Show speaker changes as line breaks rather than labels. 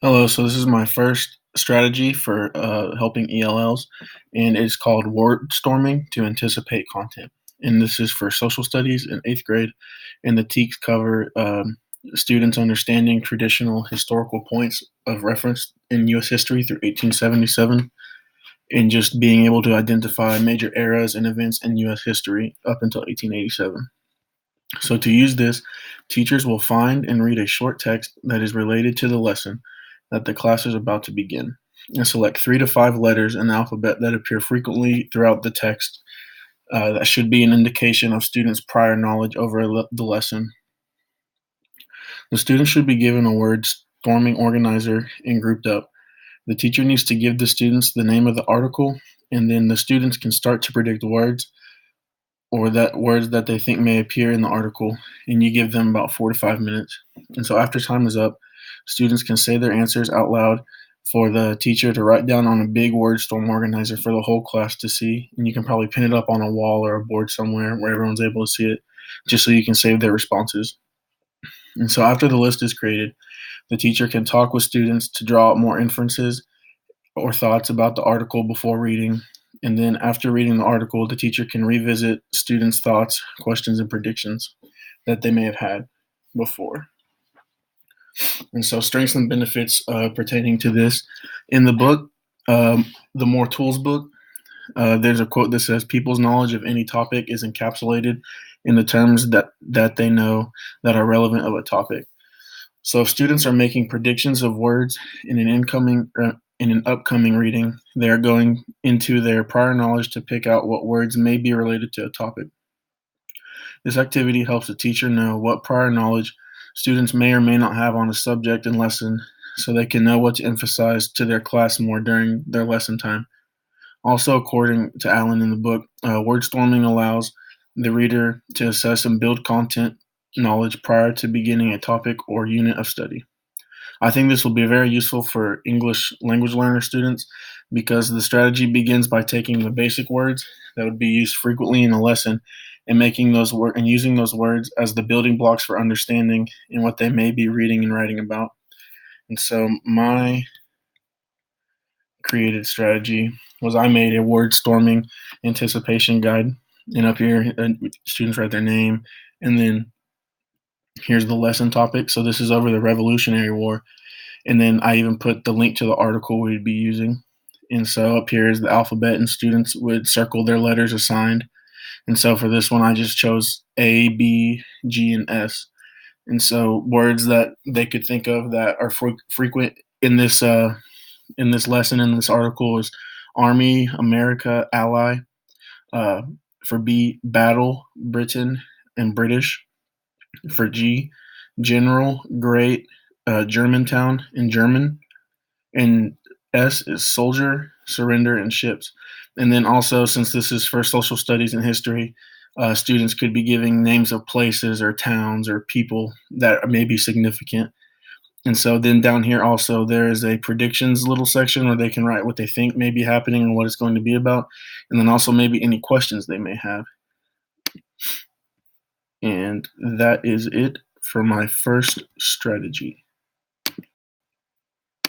Hello, so this is my first strategy for helping ELLs, and it's called word storming to anticipate content. And this is for social studies in eighth grade, and the TEKs cover students understanding traditional historical points of reference in U.S. history through 1877, and just being able to identify major eras and events in U.S. history up until 1887. So, to use this, teachers will find and read a short text that is related to the lesson that the class is about to begin, and select 3 to 5 letters in the alphabet that appear frequently throughout the text. That should be an indication of students' prior knowledge over the lesson. The students should be given a word storming organizer and grouped up. The teacher needs to give the students the name of the article, and then the students can start to predict words that they think may appear in the article, and you give them about 4 to 5 minutes. And so after time is up, students can say their answers out loud for the teacher to write down on a big word storm organizer for the whole class to see. And you can probably pin it up on a wall or a board somewhere where everyone's able to see it, just so you can save their responses. And so after the list is created, the teacher can talk with students to draw out more inferences or thoughts about the article before reading. And then after reading the article, the teacher can revisit students' thoughts, questions, and predictions that they may have had before. And so, strengths and benefits pertaining to this in the book, the More Tools book, there's a quote that says, "People's knowledge of any topic is encapsulated in the terms that they know that are relevant of a topic." So if students are making predictions of words in an upcoming reading, they are going into their prior knowledge to pick out what words may be related to a topic. This activity helps the teacher know what prior knowledge students may or may not have on a subject and lesson, so they can know what to emphasize to their class more during their lesson time. Also, according to Allen in the book, wordstorming allows the reader to assess and build content knowledge prior to beginning a topic or unit of study. I think this will be very useful for English language learner students because the strategy begins by taking the basic words that would be used frequently in a lesson and using those words as the building blocks for understanding and what they may be reading and writing about. And so my created strategy was I made a word storming anticipation guide. And up here, students write their name, and then here's the lesson topic. So this is over the Revolutionary War. And then I even put the link to the article we'd be using. And so up here is the alphabet, and students would circle their letters assigned. And so for this one, I just chose A, B, G, and S. And so words that they could think of that are frequent in this lesson in this article is Army, America, Ally. Uh, for B, battle, Britain, and British. For G, general, great, Germantown, and German. And S is soldier, surrender, and ships. And then also, since this is for social studies and history, students could be giving names of places or towns or people that may be significant. And so then down here also there is a predictions little section where they can write what they think may be happening and what it's going to be about, and then also maybe any questions they may have. And that is it for my first strategy.